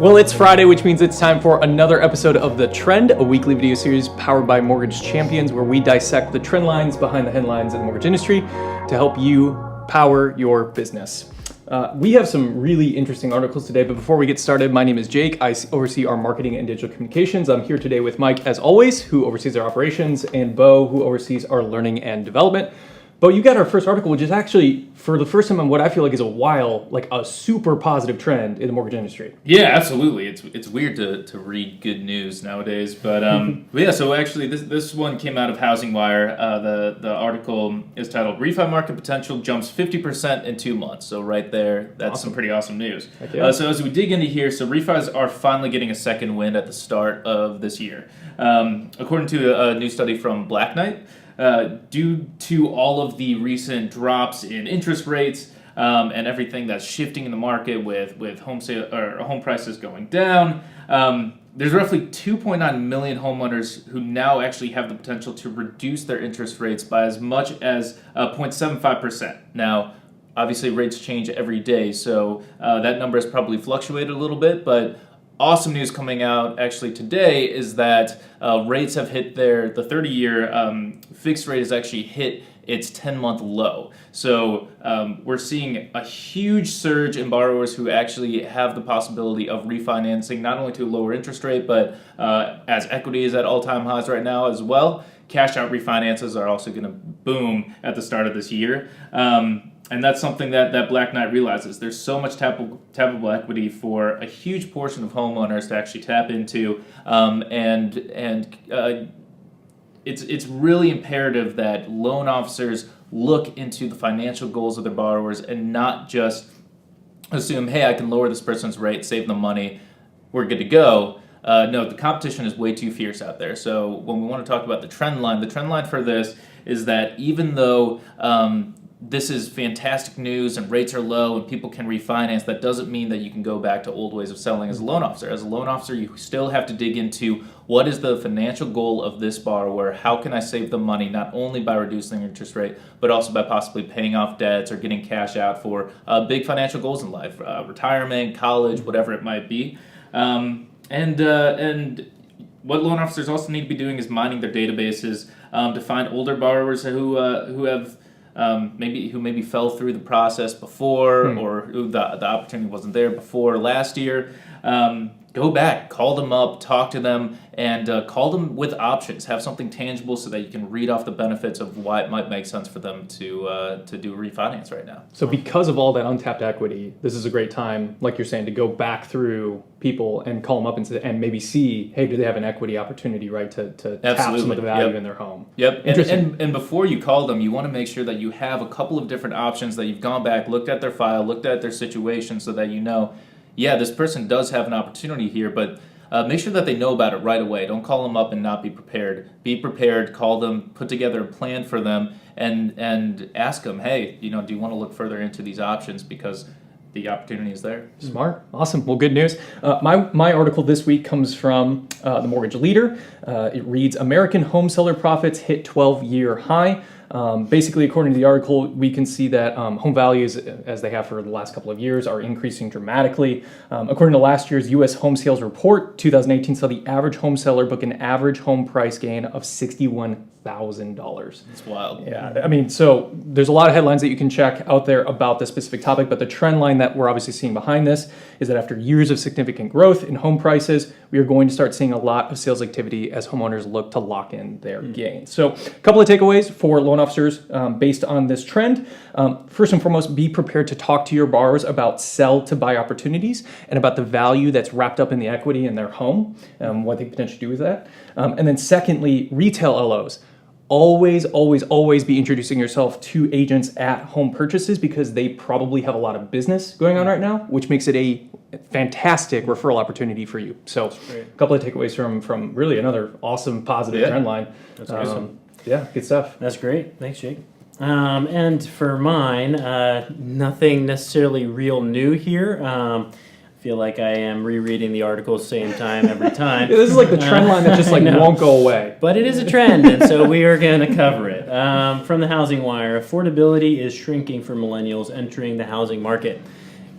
Well, it's Friday, which means it's time for another episode of The Trend, a weekly video series powered by Mortgage Champions, where we dissect the trend lines behind the headlines in the mortgage industry to help you power your business. We have some really interesting articles today, but before we get started, my name is Jake. I oversee our marketing and digital communications. I'm here today with Mike, as always, who oversees our operations, and Bo, who oversees our learning and development. Bo, you got our first article, which is actually, for the first time in what I feel like is a while, like a super positive trend in the mortgage industry. Yeah, absolutely. It's weird to read good news nowadays, but yeah. So actually, this one came out of Housing Wire. The article is titled "Refi Market Potential Jumps 50% in 2 months." So right there, that's some pretty awesome news. Yeah. So as we dig into here, so refis are finally getting a second wind at the start of this year, according to a new study from Black Knight. Due to all of the recent drops in interest rates and everything that's shifting in the market with home prices going down, there's roughly 2.9 million homeowners who now actually have the potential to reduce their interest rates by as much as 0.75%. Now, obviously rates change every day, so that number has probably fluctuated a little bit, but awesome news coming out actually today is that rates have hit the 30-year fixed rate has actually hit its 10-month low. So we're seeing a huge surge in borrowers who actually have the possibility of refinancing, not only to a lower interest rate, but as equity is at all-time highs right now as well, cash out refinances are also going to boom at the start of this year. And that's something that Black Knight realizes. There's so much tappable equity for a huge portion of homeowners to actually tap into, it's really imperative that loan officers look into the financial goals of their borrowers and not just assume, hey, I can lower this person's rate, save them money, we're good to go. No, the competition is way too fierce out there. So when we want to talk about the trend line for this is that even though this is fantastic news and rates are low and people can refinance, that doesn't mean that you can go back to old ways of selling as a loan officer. As a loan officer, you still have to dig into what is the financial goal of this borrower, how can I save them money, not only by reducing their interest rate, but also by possibly paying off debts or getting cash out for big financial goals in life, retirement, college, whatever it might be. And what loan officers also need to be doing is mining their databases to find older borrowers who have maybe fell through the process before, or who the opportunity wasn't there before last year. Go back, call them up, talk to them, and call them with options. Have something tangible so that you can read off the benefits of why it might make sense for them to do a refinance right now. So because of all that untapped equity, this is a great time, like you're saying, to go back through people and call them up and maybe see, hey, do they have an equity opportunity, right, to tap some of the value in their home. Yep. And before you call them, you want to make sure that you have a couple of different options, that you've gone back, looked at their file, looked at their situation, so that you know, yeah, this person does have an opportunity here, but make sure that they know about it right away. Don't call them up and not be prepared. Be prepared, call them, put together a plan for them, and ask them, hey, do you want to look further into these options, because the opportunity is there. Smart. Awesome. Well, good news. My article this week comes from the Mortgage Leader. It reads, American home seller profits hit 12-year high. Basically, according to the article, we can see that home values, as they have for the last couple of years, are increasing dramatically. According to last year's U.S. home sales report, 2018 saw the average home seller book an average home price gain of $61,000. It's wild. Yeah, I mean, so there's a lot of headlines that you can check out there about this specific topic, but the trend line that we're obviously seeing behind this is that after years of significant growth in home prices, we are going to start seeing a lot of sales activity as homeowners look to lock in their gains. So a couple of takeaways for loan officers based on this trend. First and foremost, be prepared to talk to your borrowers about sell to buy opportunities and about the value that's wrapped up in the equity in their home, what they potentially do with that. And then secondly, retail LOs. Always be introducing yourself to agents at home purchases, because they probably have a lot of business going on right now, which makes it a fantastic referral opportunity for you. So a couple of takeaways from really another awesome positive trend line. That's awesome. Yeah, good stuff. That's great. Thanks, Jake. And for mine, nothing necessarily real new here. Feel like I am rereading the article same time every time. Yeah, this is like the trend line that just won't go away. But it is a trend, and so we are going to cover it. From the Housing Wire, affordability is shrinking for millennials entering the housing market.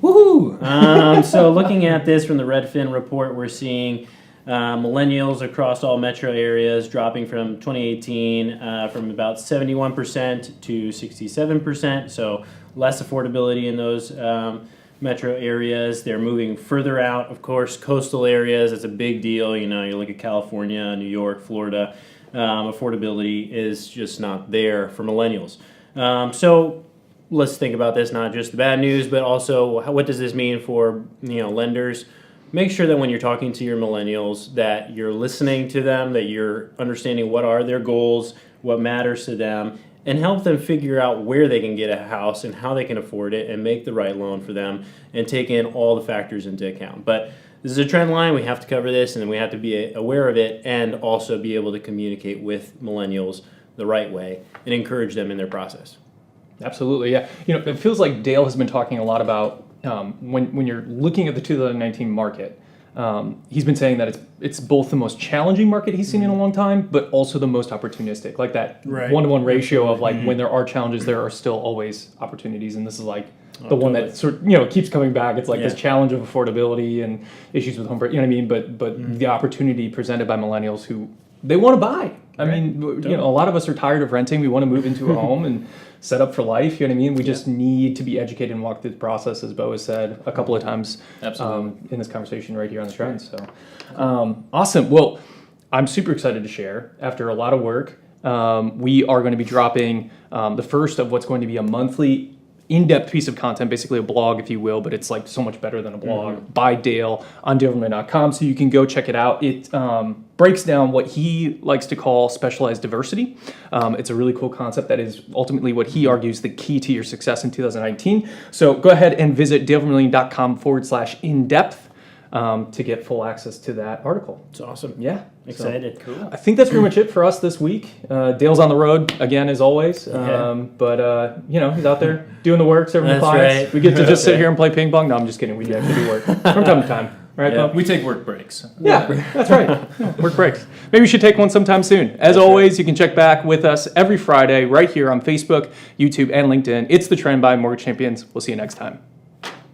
Woohoo! So looking at this from the Redfin report, we're seeing millennials across all metro areas dropping from 2018 from about 71% to 67%. So less affordability in those metro areas. They're moving further out. Of course, coastal areas, it's a big deal. You know, you look at California, New York, Florida. Affordability is just not there for millennials. So let's think about this, not just the bad news, but also what does this mean for, you know, lenders? Make sure that when you're talking to your millennials that you're listening to them, that you're understanding what are their goals, what matters to them, and help them figure out where they can get a house and how they can afford it and make the right loan for them and take in all the factors into account. But this is a trend line. We have to cover this, and then we have to be aware of it and also be able to communicate with millennials the right way and encourage them in their process. Absolutely, yeah. You know, it feels like Dale has been talking a lot about when you're looking at the 2019 market. He's been saying that it's both the most challenging market he's seen in a long time, but also the most opportunistic. Like that 1-to-1 ratio of like when there are challenges, there are still always opportunities, and this is like the one that sort of, you know, keeps coming back. It's like this challenge of affordability and issues with home, you know what I mean? But the opportunity presented by millennials who they want to buy. I mean, you know, a lot of us are tired of renting. We want to move into a home and set up for life. You know what I mean? We just need to be educated and walk through the process, as Bo has said a couple of times in this conversation right here on the Trends. So awesome. Well, I'm super excited to share. After a lot of work, we are going to be dropping the first of what's going to be a monthly in-depth piece of content, basically a blog, if you will, but it's like so much better than a blog by Dale on daleverman.com. So you can go check it out. It breaks down what he likes to call specialized diversity. It's a really cool concept that is ultimately what he argues the key to your success in 2019. So go ahead and visit dalevermillion.com/in-depth to get full access to that article. It's awesome. Yeah. Excited. So, cool. I think that's pretty much it for us this week. Dale's on the road again, as always. But, you know, he's out there doing the work, serving the clients. Right. We get to just sit here and play ping pong. No, I'm just kidding. We actually do work from time to time. Right, Bob? We take work breaks. Yeah, that's right. Yeah, work breaks. Maybe we should take one sometime soon. As always, you can check back with us every Friday right here on Facebook, YouTube, and LinkedIn. It's The Trend by Mortgage Champions. We'll see you next time.